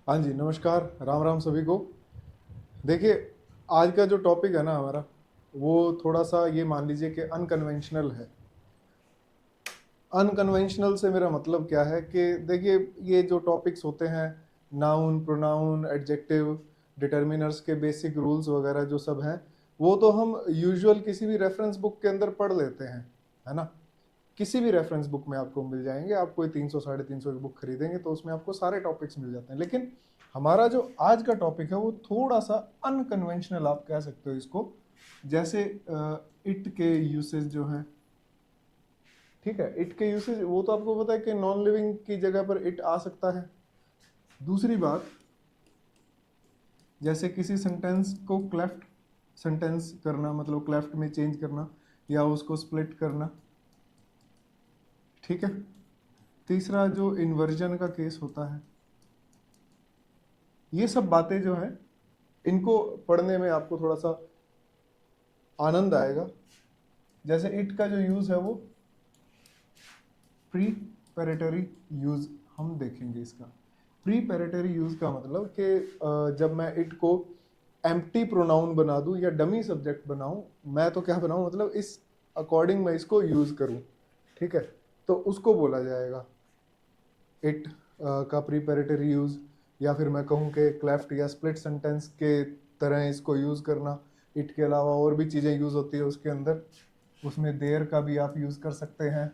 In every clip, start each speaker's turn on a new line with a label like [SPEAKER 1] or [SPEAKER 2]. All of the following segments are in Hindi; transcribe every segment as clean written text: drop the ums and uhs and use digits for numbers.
[SPEAKER 1] हाँ जी, नमस्कार, राम राम सभी को। देखिए, आज का जो टॉपिक है ना हमारा, वो थोड़ा-सा ये मान लीजिए कि अनकन्वेंशनल है। अनकन्वेंशनल से मेरा मतलब क्या है कि देखिए, ये जो टॉपिक्स होते हैं, नाउन, प्रोनाउन, एडजेक्टिव, डिटर्मिनर्स के बेसिक रूल्स वगैरह जो सब हैं, वो तो हम यूजुअल किसी भी रेफरेंस बुक के अंदर पढ़ लेते हैं, है ना? किसी भी रेफरेंस बुक में आपको मिल जाएंगे। आप कोई 300 साढ़े 300 की बुक खरीदेंगे तो उसमें आपको सारे टॉपिक्स मिल जाते हैं। लेकिन हमारा जो आज का टॉपिक है वो थोड़ा सा अनकन्वेंशनल आप कह सकते हो इसको। जैसे इट के यूसेज जो है, ठीक है, इट के यूसेज वो तो आपको पता है कि नॉन लिविंग की जगह पर इट आ सकता है। दूसरी बात, जैसे किसी सेंटेंस को क्लेफ्ट सेंटेंस करना, मतलब क्लेफ्ट में चेंज करना या उसको स्प्लिट करना, ठीक है। तीसरा जो इन्वर्जन का केस होता है, ये सब बातें जो है इनको पढ़ने में आपको थोड़ा सा आनंद आएगा। जैसे इट का जो यूज है वो प्रीपेरेटरी यूज हम देखेंगे इसका। प्रीपेरेटरी यूज का मतलब कि जब मैं इट को एम्प्टी प्रोनाउन बना दूं या डमी सब्जेक्ट बनाऊं, मैं तो क्या बनाऊं, मतलब इस अकॉर्डिंग मैं इसको यूज करूं, ठीक है, तो उसको बोला जाएगा इट का प्रीपेरेटरी यूज। या फिर मैं कहूँ कि क्लेफ्ट या स्प्लिट सेंटेंस के तरह इसको यूज करना। इट के अलावा और भी चीजें यूज होती है उसके अंदर, उसमें देयर का भी आप यूज कर सकते हैं।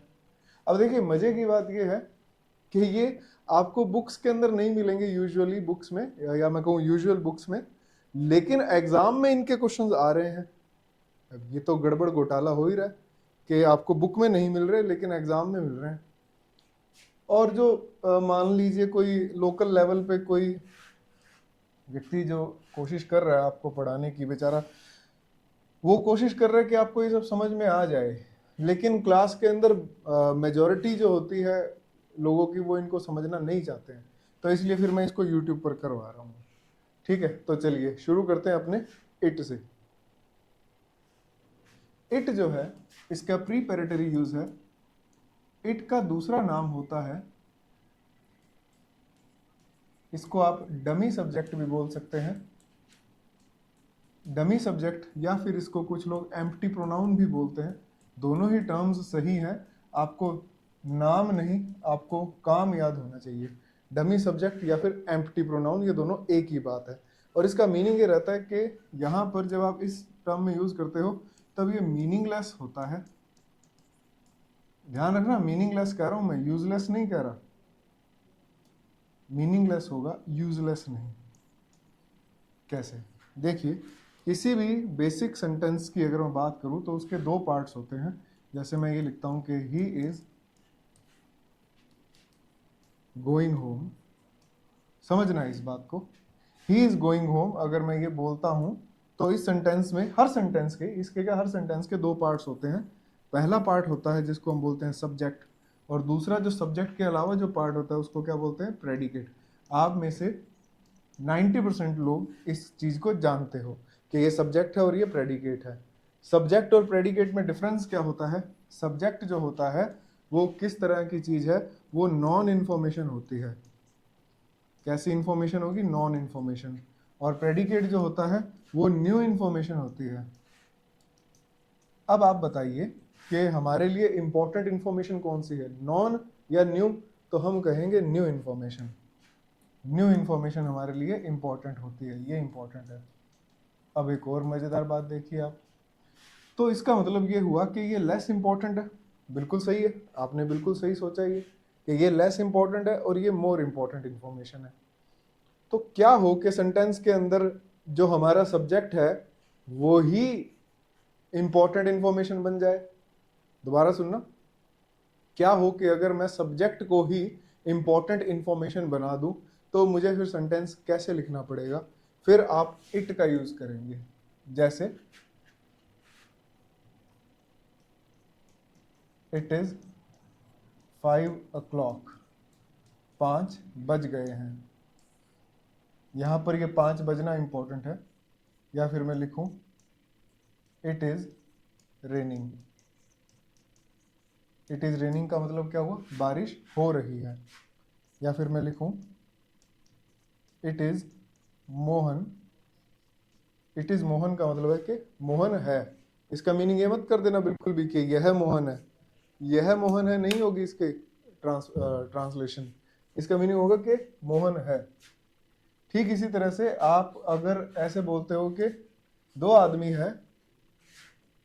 [SPEAKER 1] अब देखिए, मजे की बात ये है कि ये आपको बुक्स के अंदर नहीं मिलेंगे यूजुअली बुक्स में, या मैं कहूँ यूजुअल बुक्स में, लेकिन एग्जाम में इनके क्वेश्चंस आ रहे हैं। अब ये तो गड़बड़ घोटाला हो ही रहा है कि आपको बुक में नहीं मिल रहे लेकिन एग्जाम में मिल रहे हैं। और जो मान लीजिए कोई लोकल लेवल पे कोई व्यक्ति जो कोशिश कर रहा है आपको पढ़ाने की, बेचारा वो कोशिश कर रहा है कि आपको ये सब समझ में आ जाए, लेकिन क्लास के अंदर मेजॉरिटी जो होती है लोगों की, वो इनको समझना नहीं चाहते हैं। तो इसलिए फिर मैं इसको यूट्यूब पर करवा रहा हूँ। ठीक है, तो चलिए शुरू करते हैं अपने इट से। इट जो है, इसका प्रीपेरेटरी यूज है। इट का दूसरा नाम होता है, इसको आप डमी सब्जेक्ट भी बोल सकते हैं। डमी सब्जेक्ट, या फिर इसको कुछ लोग एम्प्टी प्रोनाउन भी बोलते हैं। दोनों ही टर्म्स सही हैं। आपको नाम नहीं, आपको काम याद होना चाहिए। डमी सब्जेक्ट या फिर एम्प्टी प्रोनाउन, ये दोनों एक ही बात है। और इसका मीनिंग ये रहता है कि यहाँ पर जब आप इस टर्म में यूज करते हो तब ये मीनिंगलेस होता है। ध्यान रखना, मीनिंगलेस कह रहा हूं मैं, यूजलेस नहीं कह रहा। मीनिंगलेस होगा, यूजलेस नहीं। कैसे? देखिए, किसी भी बेसिक सेंटेंस की अगर मैं बात करूं तो उसके दो पार्ट्स होते हैं। जैसे मैं ये लिखता हूं कि ही इज गोइंग होम। समझना इस बात को, ही इज गोइंग होम अगर मैं ये बोलता हूं तो इस सेंटेंस में, हर सेंटेंस के, इसके क्या, हर सेंटेंस के दो पार्ट्स होते हैं। पहला पार्ट होता है जिसको हम बोलते हैं सब्जेक्ट, और दूसरा जो सब्जेक्ट के अलावा जो पार्ट होता है उसको क्या बोलते हैं, प्रेडिकेट। आप में से 90% लोग इस चीज को जानते हो कि ये सब्जेक्ट है और ये प्रेडिकेट है। सब्जेक्ट और प्रेडिकेट में डिफरेंस क्या होता है? सब्जेक्ट जो होता है वो किस तरह की चीज है, वो नॉन इन्फॉर्मेशन होती है। कैसी इंफॉर्मेशन होगी? Non information. और प्रेडिकेट जो होता है वो न्यू इन्फॉर्मेशन होती है। अब आप बताइए कि हमारे लिए इंपॉर्टेंट इन्फॉर्मेशन कौन सी है, नॉन या न्यू? तो हम कहेंगे न्यू इन्फॉर्मेशन। न्यू इन्फॉर्मेशन हमारे लिए इंपॉर्टेंट होती है, ये इंपॉर्टेंट है। अब एक और मजेदार बात देखिए आप, तो इसका मतलब ये हुआ कि ये लेस इंपॉर्टेंट है। बिल्कुल सही है, आपने बिल्कुल सही सोचा ये कि ये लेस इंपॉर्टेंट है और ये मोर इंपॉर्टेंट इंफॉर्मेशन है। तो क्या हो कि सेंटेंस के अंदर जो हमारा सब्जेक्ट है वो ही इंपॉर्टेंट इंफॉर्मेशन बन जाए। दोबारा सुनना, क्या हो कि अगर मैं सब्जेक्ट को ही इंपॉर्टेंट इंफॉर्मेशन बना दूं तो मुझे फिर सेंटेंस कैसे लिखना पड़ेगा? फिर आप इट का यूज करेंगे। जैसे इट इज 5 o'clock, 5 बज गए हैं। यहां पर ये 5 बजना इंपॉर्टेंट है। या फिर मैं लिखूं it is raining. It is raining का मतलब क्या हुआ? बारिश हो रही है। या फिर मैं लिखूं it is Mohan. It is Mohan का मतलब है कि मोहन है। इसका मीनिंग ये मत कर देना बिल्कुल भी कि यह मोहन है। यह मोहन है नहीं होगी इसके ट्रांसलेशन। इसका मीनिंग होगा कि मोहन है। ठीक इसी तरह से आप अगर ऐसे बोलते हो कि दो आदमी है,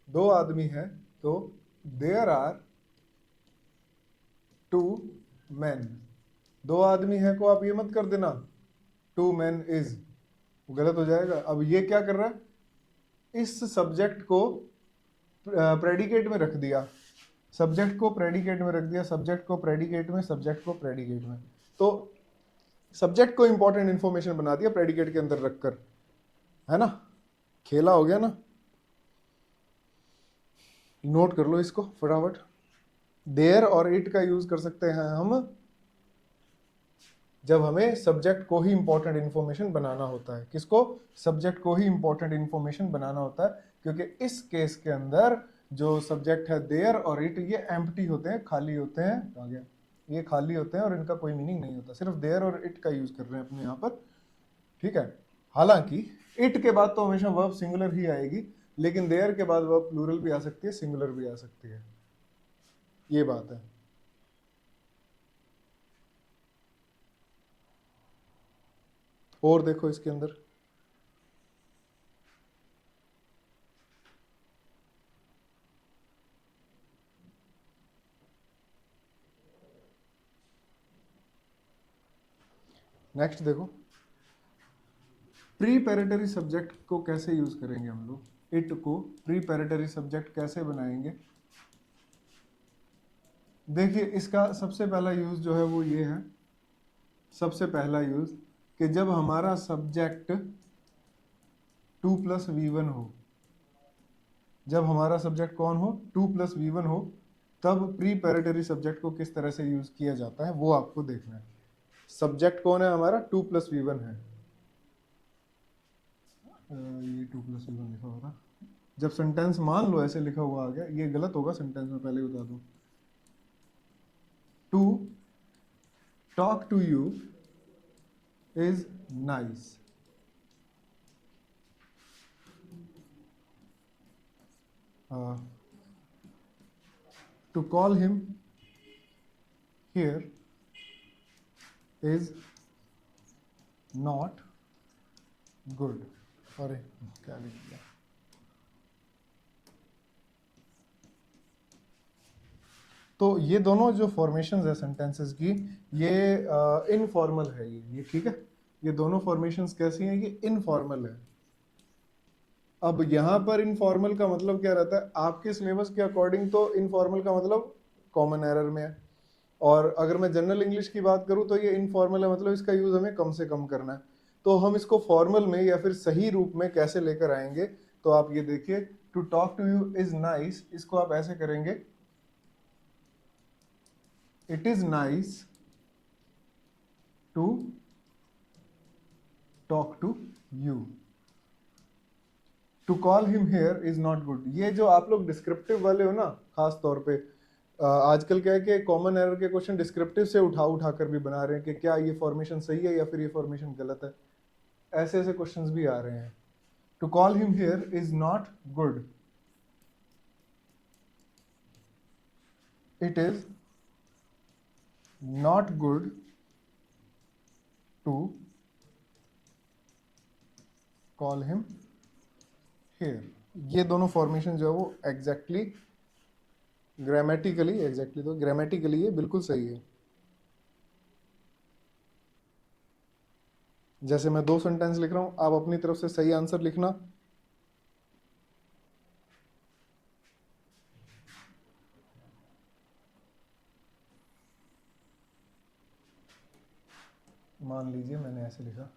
[SPEAKER 1] दो आदमी है, तो देयर आर टू मैन। दो आदमी है को आप ये मत कर देना टू मैन इज, गलत हो जाएगा। अब ये क्या कर रहा है, इस सब्जेक्ट को प्रेडिकेट में रख दिया, सब्जेक्ट को प्रेडिकेट में रख दिया, सब्जेक्ट को प्रेडिकेट में, सब्जेक्ट को प्रेडिकेट में। तो सब्जेक्ट को इंपॉर्टेंट इंफॉर्मेशन बना दिया प्रेडिकेट के अंदर रखकर, है ना। खेला हो गया ना। नोट कर लो इसको फटाफट। देयर और इट का यूज कर सकते हैं हम जब हमें सब्जेक्ट को ही इंपॉर्टेंट इंफॉर्मेशन बनाना होता है। किसको, सब्जेक्ट को ही इंपॉर्टेंट इंफॉर्मेशन बनाना होता है, क्योंकि इस केस के अंदर जो सब्जेक्ट है देयर और इट, ये एम्प्टी होते हैं, खाली होते हैं। आ गया, ये खाली होते हैं और इनका कोई मीनिंग नहीं होता। सिर्फ देयर और इट का यूज कर रहे हैं अपने यहाँ पर, ठीक है। हालांकि इट के बाद तो हमेशा वर्ब सिंगुलर ही आएगी, लेकिन देयर के बाद वर्ब प्लूरल भी आ सकती है, सिंगुलर भी आ सकती है। ये बात है। और देखो इसके अंदर नेक्स्ट देखो, प्रीपेरेटरी सब्जेक्ट को कैसे यूज करेंगे हम लोग। इट को प्रीपेरेटरी सब्जेक्ट कैसे बनाएंगे। देखिए इसका सबसे पहला यूज जो है वो ये है, सबसे पहला यूज कि जब हमारा सब्जेक्ट 2+V1 हो, जब हमारा सब्जेक्ट कौन हो, 2+V1 हो, तब प्रीपेरेटरी सब्जेक्ट को किस तरह से यूज किया जाता है वो आपको देखना है। सब्जेक्ट कौन है हमारा, 2+V1 है। ये 2+V1 लिखा होगा। जब सेंटेंस मान लो ऐसे लिखा हुआ आ गया, ये गलत होगा सेंटेंस में, पहले बता दूं। To talk to you is nice. To call him here is not good. अरे क्या लिख दिया। तो ये दोनों जो फॉर्मेशंस है सेंटेंसेस की, ये इनफॉर्मल है। ये ठीक है, ये दोनों फॉर्मेशंस कैसी हैं, ये इनफॉर्मल है। अब यहाँ पर इनफॉर्मल का मतलब क्या रहता है, आपके सिलेबस के अकॉर्डिंग तो इनफॉर्मल का मतलब कॉमन एरर में है, और अगर मैं जनरल इंग्लिश की बात करूँ तो ये इनफॉर्मल है, मतलब इसका यूज हमें कम से कम करना है। तो हम इसको फॉर्मल में या फिर सही रूप में कैसे लेकर आएंगे, तो आप ये देखिए, to talk to you is nice, इसको आप ऐसे करेंगे, it is nice to talk to you. To call him here is not good. ये जो आप लोग डिस्क्रिप्टिव वाले हो ना, खास तौर पे आजकल क्या है कि कॉमन एरर के क्वेश्चन डिस्क्रिप्टिव से उठा कर भी बना रहे हैं कि क्या ये फॉर्मेशन सही है या फिर ये फॉर्मेशन गलत है। ऐसे ऐसे क्वेश्चंस भी आ रहे हैं। To call him here is not good, it is not good to call him here. ये दोनों फॉर्मेशन जो है वो एग्जैक्टली ग्रामेटिकली, एग्जैक्टली तो ग्रामेटिकली ये बिल्कुल सही है। जैसे मैं 2 सेंटेंस लिख रहा हूं, आप अपनी तरफ से सही आंसर लिखना। मान लीजिए मैंने ऐसे लिखा,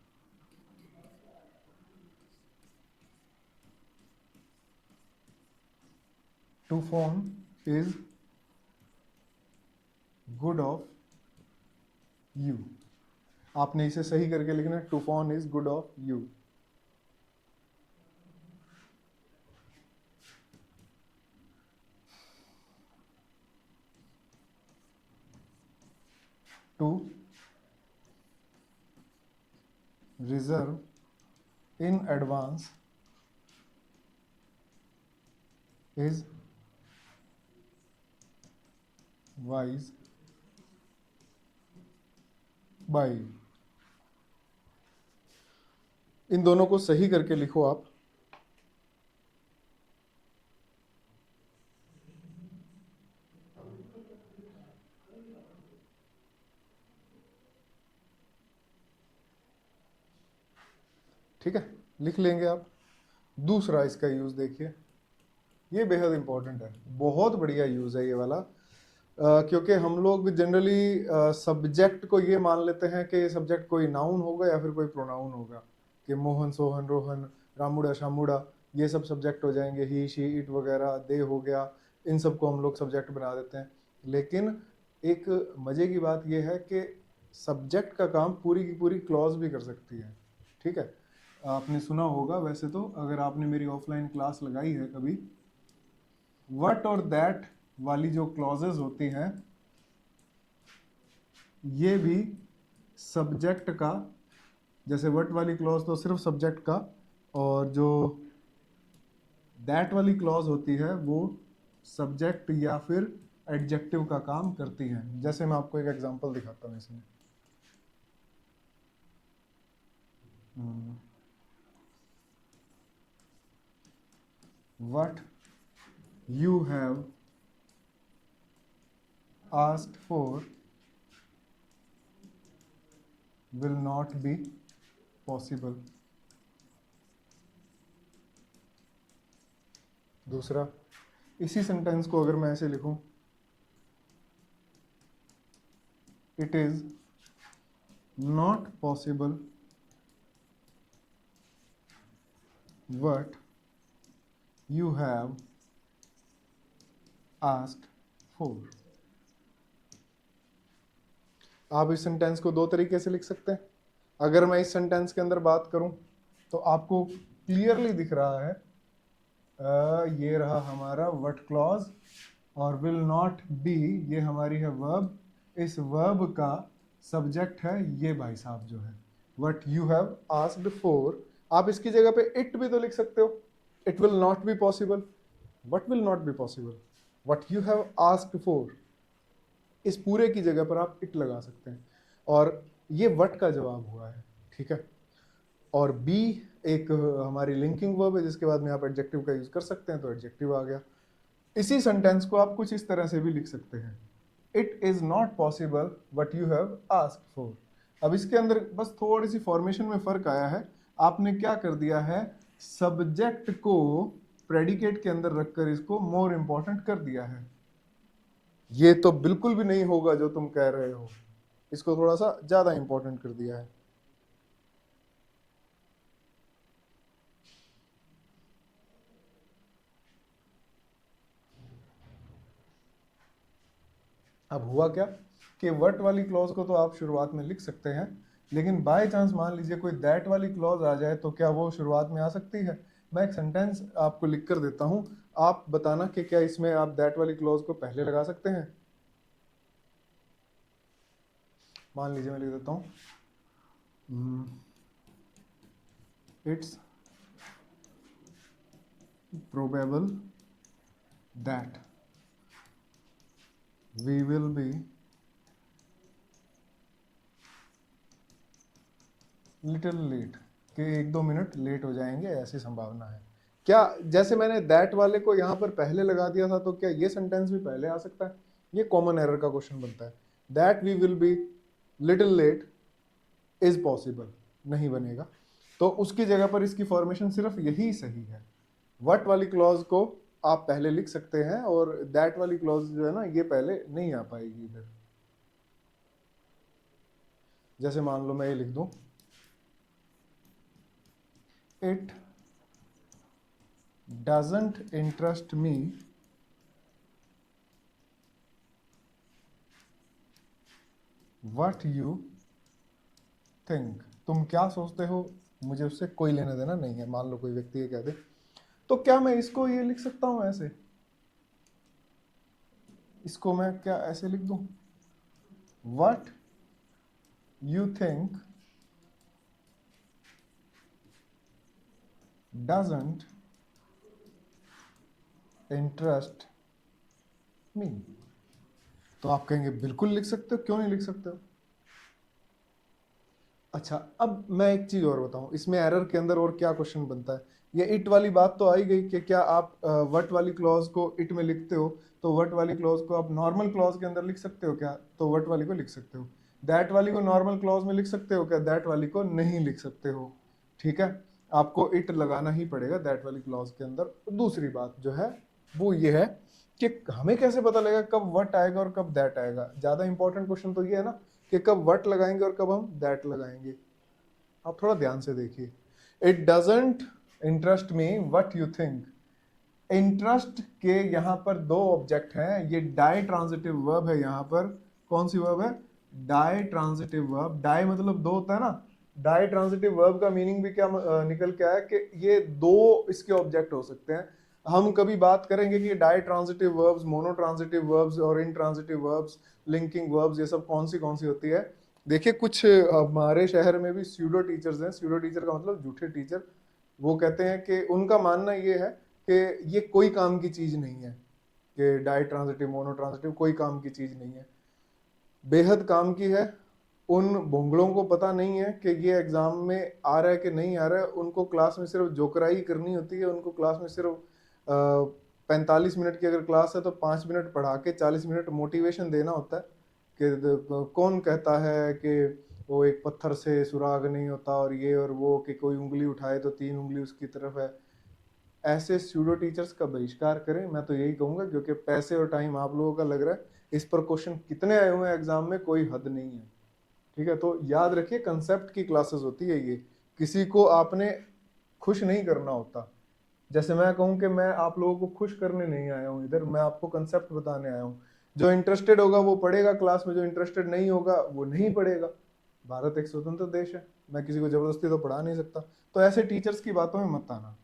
[SPEAKER 1] to phone is good of you. आपने इसे सही करके लिखना है, to phone is good of you. To reserve in advance is wise by. इन दोनों को सही करके लिखो आप। ठीक है, लिख लेंगे आप। दूसरा इसका यूज देखिए, ये बेहद इंपॉर्टेंट है, बहुत बढ़िया यूज है ये वाला। क्योंकि हम लोग जनरली सब्जेक्ट को ये मान लेते हैं कि सब्जेक्ट कोई नाउन होगा या फिर कोई प्रोनाउन होगा, कि मोहन, सोहन, रोहन, रामुड़ा, शामुड़ा, ये सब सब्जेक्ट हो जाएंगे, ही, शी, इट वगैरह, दे हो गया, इन सब को हम लोग सब्जेक्ट बना देते हैं। लेकिन एक मजे की बात यह है कि सब्जेक्ट का काम पूरी की पूरी क्लॉज भी कर सकती है। ठीक है, आपने सुना होगा वैसे तो, अगर आपने मेरी ऑफलाइन क्लास लगाई है कभी, वट और दैट वाली जो क्लॉजेज होती हैं, ये भी सब्जेक्ट का, जैसे वट वाली क्लॉज तो सिर्फ सब्जेक्ट का, और जो दैट वाली क्लॉज होती है वो सब्जेक्ट या फिर एडजेक्टिव का काम करती हैं। जैसे मैं आपको एक एग्जांपल दिखाता हूँ इसमें। What you have asked for will not be possible. दूसरा, इसी सेंटेंस को अगर मैं ऐसे लिखूं, it is not possible what you have asked for. आप इस सेंटेंस को दो तरीके से लिख सकते हैं। अगर मैं इस सेंटेंस के अंदर बात करूं तो आपको क्लियरली दिख रहा है, ये रहा हमारा वट क्लॉज, और विल नॉट बी ये हमारी है वर्ब। इस वर्ब का सब्जेक्ट है ये भाई साहब जो है what you have asked for. आप इसकी जगह पे इट भी तो लिख सकते हो, it will not be possible, what will not be possible, what you have asked for, इस पूरे की जगह पर आप इट लगा सकते हैं, और ये वट का जवाब हुआ है। ठीक है, और बी एक हमारी लिंकिंग वर्ब है जिसके बाद में आप एडजेक्टिव का यूज कर सकते हैं, तो एडजेक्टिव आ गया। इसी सेंटेंस को आप कुछ इस तरह से भी लिख सकते हैं, it is not possible but you have asked for. अब इसके अंदर बस थोड़ी सी फॉर्मेशन में फर्क आया है, आपने क्या कर दिया है, सब्जेक्ट को प्रेडिकेट के अंदर रखकर इसको मोर इंपॉर्टेंट कर दिया है। ये तो बिल्कुल भी नहीं होगा जो तुम कह रहे हो, इसको थोड़ा सा ज्यादा इंपॉर्टेंट कर दिया है। अब हुआ क्या कि वट वाली क्लॉज को तो आप शुरुआत में लिख सकते हैं, लेकिन बाय चांस मान लीजिए कोई दैट वाली क्लॉज आ जाए तो क्या वो शुरुआत में आ सकती है? मैं एक सेंटेंस आपको लिख कर देता हूं, आप बताना कि क्या इसमें आप दैट वाली क्लॉज को पहले लगा सकते हैं। मान लीजिए मैं लिख देता हूं, it's probable that we will be little late, कि 1-2 मिनट लेट हो जाएंगे, ऐसी संभावना है। क्या जैसे मैंने दैट वाले को यहाँ पर पहले लगा दिया था, तो क्या ये सेंटेंस भी पहले आ सकता है? ये कॉमन एरर का क्वेश्चन बनता है। That we will be little late is possible, नहीं बनेगा। तो उसकी जगह पर इसकी फॉर्मेशन सिर्फ यही सही है, वट वाली क्लॉज को आप पहले लिख सकते हैं, और दैट वाली क्लॉज जो है ना, ये पहले नहीं आ पाएगी इधर। जैसे मान लो मैं ये लिख दूं, it doesn't interest me what you think, तुम क्या सोचते हो, मुझे उससे कोई लेना देना नहीं है। मान लो कोई व्यक्ति ये कह दे, तो क्या मैं इसको ये लिख सकता हूं ऐसे, इसको मैं क्या ऐसे लिख दूं, what you think doesn't interest me. तो आप कहेंगे बिल्कुल लिख सकते हो, क्यों नहीं लिख सकते हो? अच्छा, अब मैं एक चीज और बताऊं, इसमें एरर के अंदर और क्या क्वेश्चन बनता है। ये इट वाली बात तो आई गई कि क्या आप वट वाली क्लॉज को इट में लिखते हो, तो वट वाली क्लॉज को आप नॉर्मल क्लॉज के अंदर लिख सकते हो क्या? तो वट वाली को लिख सकते हो। दैट वाली को नॉर्मल क्लॉज में लिख सकते हो क्या? दैट वाली को नहीं लिख सकते हो। ठीक है, आपको इट लगाना ही पड़ेगा दैट वाली क्लॉज के अंदर। दूसरी बात जो है वो ये है कि हमें कैसे पता लगेगा कब वट आएगा और कब दैट आएगा। ज्यादा इंपॉर्टेंट क्वेश्चन तो ये है ना कि कब वट लगाएंगे और कब हम दैट लगाएंगे। आप थोड़ा ध्यान से देखिए। It doesn't interest me what you think. Interest के यहां पर दो ऑब्जेक्ट हैं, ये डाई ट्रांजिटिव वर्ब है। यहां पर कौन सी वर्ब है? Ditransitive verb. डाई मतलब दो होता है ना। डाई ट्रांजिटिव वर्ब का मीनिंग भी क्या निकल के आया कि ये दो इसके ऑब्जेक्ट हो सकते हैं। हम कभी बात करेंगे कि ditransitive verbs, monotransitive verbs और intransitive verbs, linking verbs, ये सब कौन सी होती है। देखिए, कुछ हमारे शहर में भी स्यूडो टीचर्स हैं। स्यूडो टीचर का मतलब झूठे टीचर। वो कहते हैं कि उनका मानना ये है कि ये कोई काम की चीज नहीं है, कि डाई ट्रांजिटिव, मोनो ट्रांजिटिव कोई काम की चीज नहीं है। बेहद काम की है। उन भोंगड़ों को पता नहीं है कि ये एग्जाम में आ रहा है कि नहीं आ रहा है। उनको क्लास में सिर्फ जोकराई करनी होती है। उनको क्लास में सिर्फ 45 मिनट की अगर क्लास है तो 5 मिनट पढ़ा के 40 मिनट मोटिवेशन देना होता है कि कौन कहता है कि वो एक पत्थर से सुराग नहीं होता, और ये और वो, कि कोई उंगली उठाए तो 3 उंगली उसकी तरफ है। ऐसे स्यूडो टीचर्स का बहिष्कार करें, मैं तो यही कहूंगा, क्योंकि पैसे और टाइम आप लोगों का लग रहा है। इस पर क्वेश्चन कितने आए हुए हैं एग्जाम में, कोई हद नहीं है। ठीक है, तो याद रखिए कंसेप्ट की क्लासेस होती है ये। किसी को आपने खुश नहीं करना होता। जैसे मैं कहूं कि मैं आप लोगों को खुश करने नहीं आया हूं इधर, मैं आपको कंसेप्ट बताने आया हूं। जो इंटरेस्टेड होगा वो पढ़ेगा क्लास में, जो इंटरेस्टेड नहीं होगा वो नहीं पढ़ेगा। भारत एक स्वतंत्र देश है, मैं किसी को जबरदस्ती तो पढ़ा नहीं सकता। तो ऐसे टीचर्स की बातों में मत आना।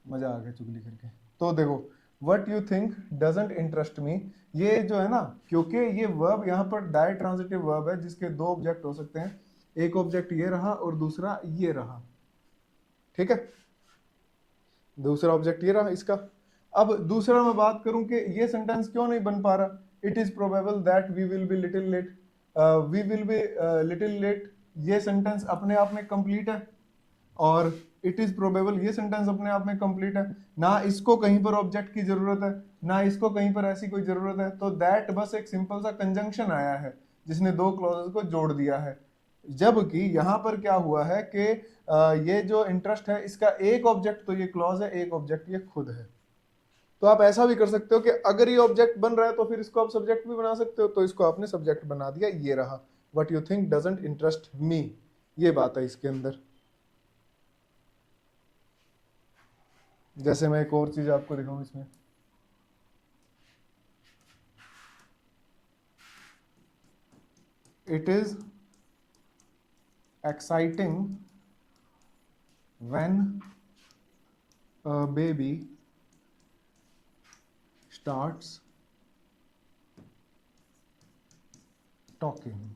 [SPEAKER 1] मजा आ गया चुगली करके। तो देखो, what you think doesn't interest me, ये जो है ना, क्योंकि ये वर्ब यहाँ पर डाई ट्रांजिटिव वर्ब है जिसके दो ऑब्जेक्ट हो सकते हैं। एक ऑब्जेक्ट ये रहा और दूसरा ये रहा। ठीक है, दूसरा ऑब्जेक्ट ये रहा इसका। अब दूसरा मैं बात करूं कि ये सेंटेंस क्यों नहीं बन पा रहा। It is probable that we will be little late. We will be little late, ये सेंटेंस अपने आप में कंप्लीट है, और इट इज प्रोबेबल ये सेंटेंस अपने आप में कंप्लीट है। ना इसको कहीं पर ऑब्जेक्ट की जरूरत है, ना इसको कहीं पर ऐसी कोई जरूरत है। तो दैट बस एक सिंपल सा कंजंक्शन आया है जिसने दो क्लॉजेस को जोड़ दिया है। जबकि यहां पर क्या हुआ है कि ये जो इंटरेस्ट है इसका एक ऑब्जेक्ट तो ये क्लॉज है, एक ऑब्जेक्ट ये खुद है। तो आप ऐसा भी कर सकते हो कि अगर ये ऑब्जेक्ट बन रहा है तो फिर इसको आप सब्जेक्ट भी बना सकते हो। तो इसको आपने सब्जेक्ट बना दिया, ये रहा what you think doesn't interest me. ये बात है इसके अंदर। जैसे मैं एक और चीज आपको दिखाऊं इसमें, it is exciting when a baby starts talking.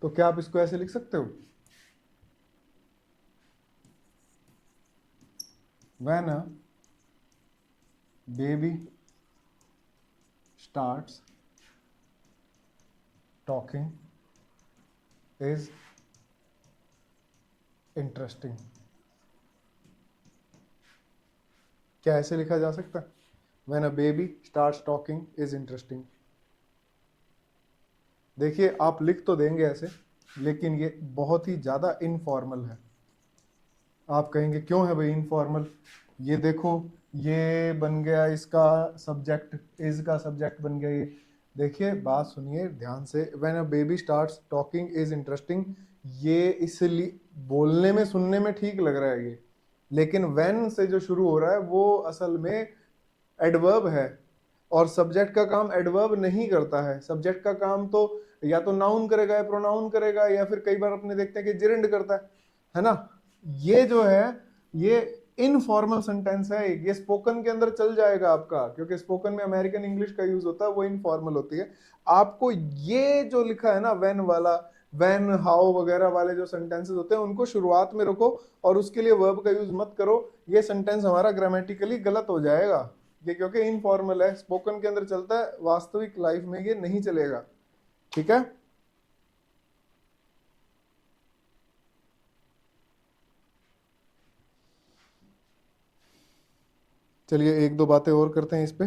[SPEAKER 1] तो क्या आप इसको ऐसे लिख सकते हो? When a baby starts talking is interesting. क्या ऐसे लिखा जा सकता है? When a baby starts talking is interesting. देखिए, आप लिख तो देंगे ऐसे, लेकिन ये बहुत ही ज्यादा इनफॉर्मल है। आप कहेंगे क्यों है भाई इनफॉर्मल? ये देखो, ये बन गया इसका सब्जेक्ट, इज का सब्जेक्ट बन गया ये। देखिए, बात सुनिए ध्यान से। When a baby starts talking is interesting, ये इसलिए बोलने में सुनने में ठीक लग रहा है ये, लेकिन व्हेन से जो शुरू हो रहा है वो असल में एडवर्ब है। और सब्जेक्ट का काम एडवर्ब नहीं करता है। सब्जेक्ट का काम तो या तो नाउन करेगा या प्रोनाउन करेगा, या फिर कई बार अपने देखते हैं कि जिरेंड करता है ना। ये जो है ये इनफॉर्मल सेंटेंस है। ये स्पोकन के अंदर चल जाएगा आपका, क्योंकि स्पोकन में अमेरिकन इंग्लिश का यूज होता है, वो इनफॉर्मल होती है। आपको ये जो लिखा है ना व्हेन वाला, व्हेन, हाउ वगैरह वाले जो सेंटेंसेस होते हैं उनको शुरुआत में रखो और उसके लिए वर्ब का यूज मत करो। ये सेंटेंस हमारा ग्रामेटिकली गलत हो जाएगा, ये क्योंकि इनफॉर्मल है, स्पोकन के अंदर चलता है, वास्तविक लाइफ में ये नहीं चलेगा। ठीक है, चलिए एक दो बातें और करते हैं इस पे।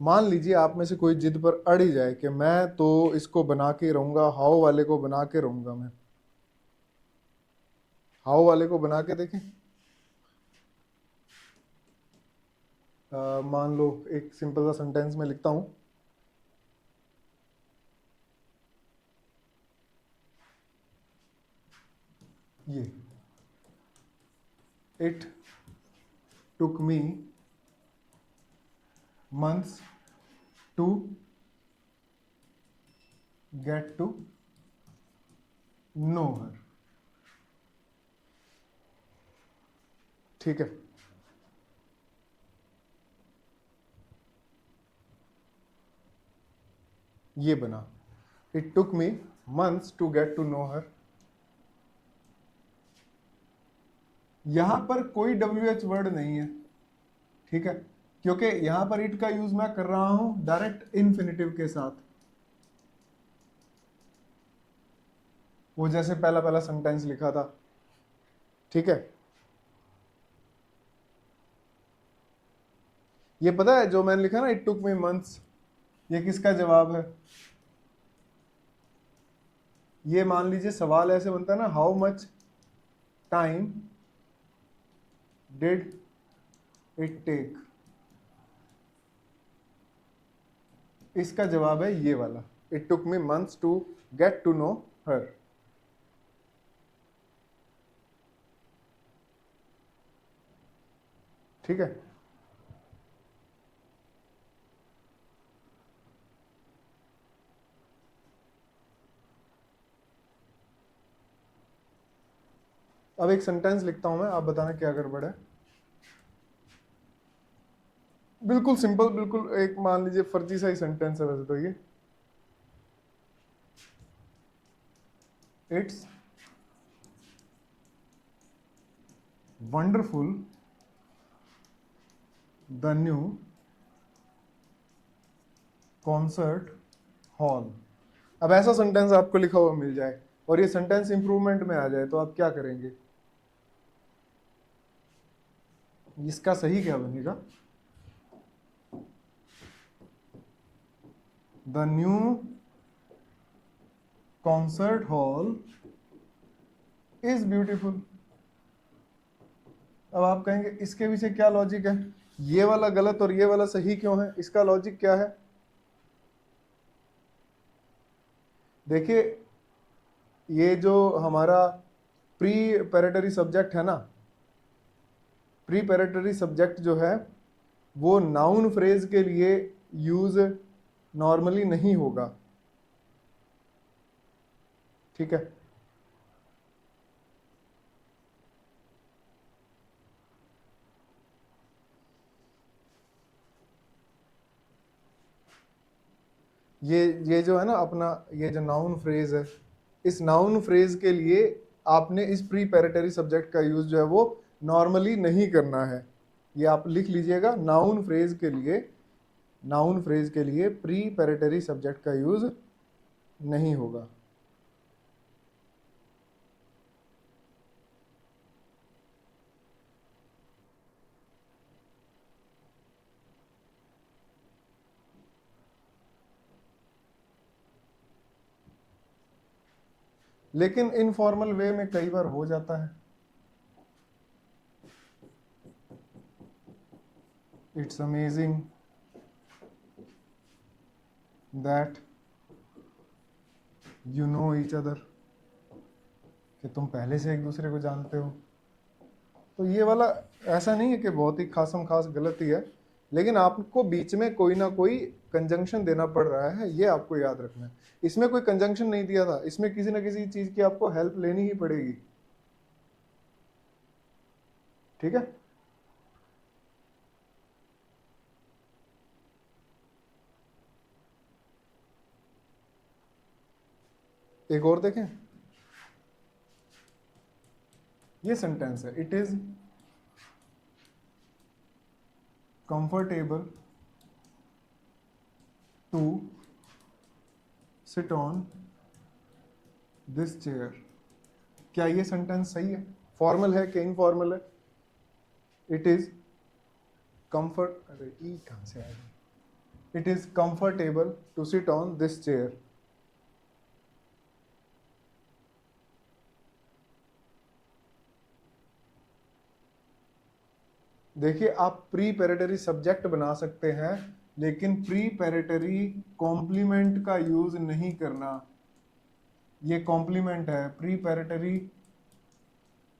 [SPEAKER 1] मान लीजिए आप में से कोई जिद पर अड़ ही जाए कि मैं तो इसको बना के रहूंगा, हाउ वाले को बना के रहूंगा। मैं हाउ वाले को बना के देखें। मान लो एक सिंपल सा सेंटेंस में लिखता हूं, ये it took me months to get to know her। ठीक है, ये बना it took me months to get to know her। यहां पर कोई WH वर्ड नहीं है, ठीक है, क्योंकि यहां पर इट का यूज मैं कर रहा हूं डायरेक्ट इन्फिनिटिव के साथ, वो जैसे पहला पहला सेंटेंस लिखा था। ठीक है, ये पता है जो मैंने लिखा ना इट टुक मी मंथ्स, ये किसका जवाब है? ये मान लीजिए सवाल ऐसे बनता है ना, how much time did it take, इसका जवाब है ये वाला, it took me months to get to know her. ठीक है, अब एक सेंटेंस लिखता हूं मैं, आप बताना क्या गड़बड़ है। बिल्कुल सिंपल, बिल्कुल एक मान लीजिए फर्जी सा ही सेंटेंस है वैसे तो ये, it's wonderful the new concert hall. अब ऐसा सेंटेंस आपको लिखा हुआ मिल जाए और ये सेंटेंस इंप्रूवमेंट में आ जाए तो आप क्या करेंगे? इसका सही क्या बनेगा? The new concert hall is beautiful. अब आप कहेंगे इसके पीछे क्या लॉजिक है, ये वाला गलत और ये वाला सही क्यों है? इसका लॉजिक क्या है? देखिए, ये जो हमारा प्री पैरेटरी सब्जेक्ट है ना, प्री पैरेटरी सब्जेक्ट जो है वो नाउन फ्रेज के लिए यूज नॉर्मली नहीं होगा। ठीक है, ये जो है ना अपना, ये जो नाउन फ्रेज है, इस नाउन फ्रेज के लिए आपने इस प्री पैरेटरी सब्जेक्ट का यूज जो है वो नॉर्मली नहीं करना है। ये आप लिख लीजिएगा, नाउन फ्रेज के लिए, नाउन फ्रेज के लिए प्री पैरेटरी सब्जेक्ट का यूज नहीं होगा। लेकिन इनफॉर्मल वे में कई बार हो जाता है। It's amazing that you know each other, कि तुम पहले से एक दूसरे को जानते हो। तो ये वाला ऐसा नहीं है कि बहुत ही खासम खास गलती है, लेकिन आपको बीच में कोई ना कोई कंजंक्शन देना पड़ रहा है, ये आपको याद रखना है। इसमें कोई कंजंक्शन नहीं दिया था, इसमें किसी ना किसी चीज की आपको हेल्प लेनी ही पड़ेगी। ठीक है, एक और देखें, ये सेंटेंस है, it is comfortable to sit on this chair. क्या ये सेंटेंस सही है? फॉर्मल है कि इनफॉर्मल है? इट इज कंफर्ट, अरे ई कहां से आएगा, it is comfortable to sit on this chair. देखिए, आप प्री पेरेटरी सब्जेक्ट बना सकते हैं, लेकिन प्री पेरेटरी कॉम्प्लीमेंट का यूज नहीं करना। ये कॉम्प्लीमेंट है, प्री पेरेटरी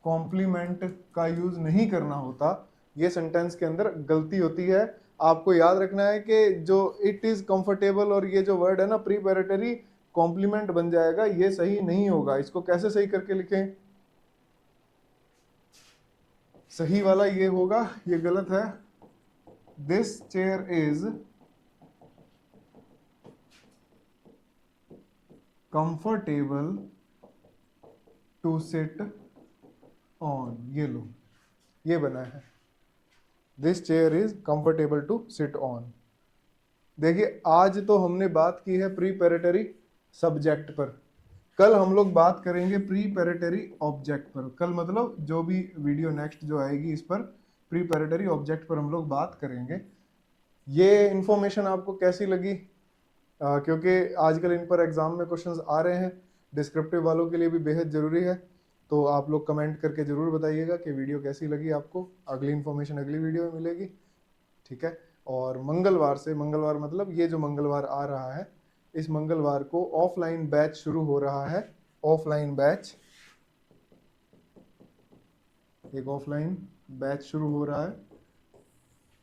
[SPEAKER 1] कॉम्प्लीमेंट का यूज नहीं करना होता। ये सेंटेंस के अंदर गलती होती है। आपको याद रखना है कि जो इट इज कंफर्टेबल और ये जो वर्ड है ना प्री पेरेटरी कॉम्प्लीमेंट बन जाएगा, ये सही नहीं होगा। इसको कैसे सही करके लिखें? सही वाला ये होगा, ये गलत है। This chair is comfortable to sit on. ये लो, ये बना है, this chair is comfortable to sit on. देखिए, आज तो हमने बात की है प्री पेरेटरी सब्जेक्ट पर, कल हम लोग बात करेंगे प्री पेरेटरी ऑब्जेक्ट पर। कल मतलब जो भी वीडियो नेक्स्ट जो आएगी, इस पर प्री पेरेटरी ऑब्जेक्ट पर हम लोग बात करेंगे। ये इंफॉर्मेशन आपको कैसी लगी? क्योंकि आजकल इन पर एग्जाम में क्वेश्चंस आ रहे हैं, डिस्क्रिप्टिव वालों के लिए भी बेहद ज़रूरी है। तो आप लोग कमेंट करके ज़रूर बताइएगा कि वीडियो कैसी लगी आपको। अगली इन्फॉर्मेशन अगली वीडियो में मिलेगी, ठीक है। और मंगलवार से, मंगलवार मतलब ये जो मंगलवार आ रहा है, इस मंगलवार को ऑफलाइन बैच शुरू हो रहा है। ऑफलाइन बैच, एक ऑफलाइन बैच शुरू हो रहा है,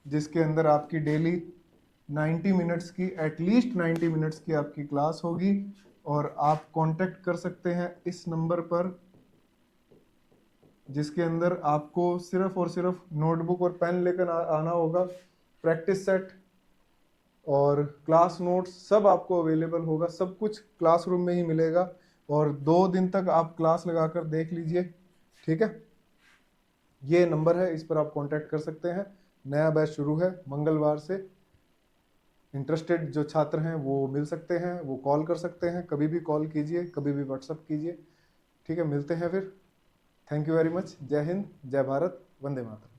[SPEAKER 1] जिसके अंदर आपकी डेली 90 मिनट्स की, एटलीस्ट 90 मिनट्स की आपकी क्लास होगी। और आप कांटेक्ट कर सकते हैं इस नंबर पर, जिसके अंदर आपको सिर्फ और सिर्फ नोटबुक और पेन लेकर आना होगा। प्रैक्टिस सेट और क्लास नोट्स सब आपको अवेलेबल होगा, सब कुछ क्लासरूम में ही मिलेगा। और 2 दिन तक आप क्लास लगाकर देख लीजिए, ठीक है। ये नंबर है, इस पर आप कांटेक्ट कर सकते हैं। नया बैच शुरू है मंगलवार से। इंटरेस्टेड जो छात्र हैं वो मिल सकते हैं, वो कॉल कर सकते हैं, कभी भी कॉल कीजिए, कभी भी व्हाट्सअप कीजिए, ठीक है। मिलते हैं फिर। Thank you very much. जय हिंद, जय भारत, वंदे मातरम।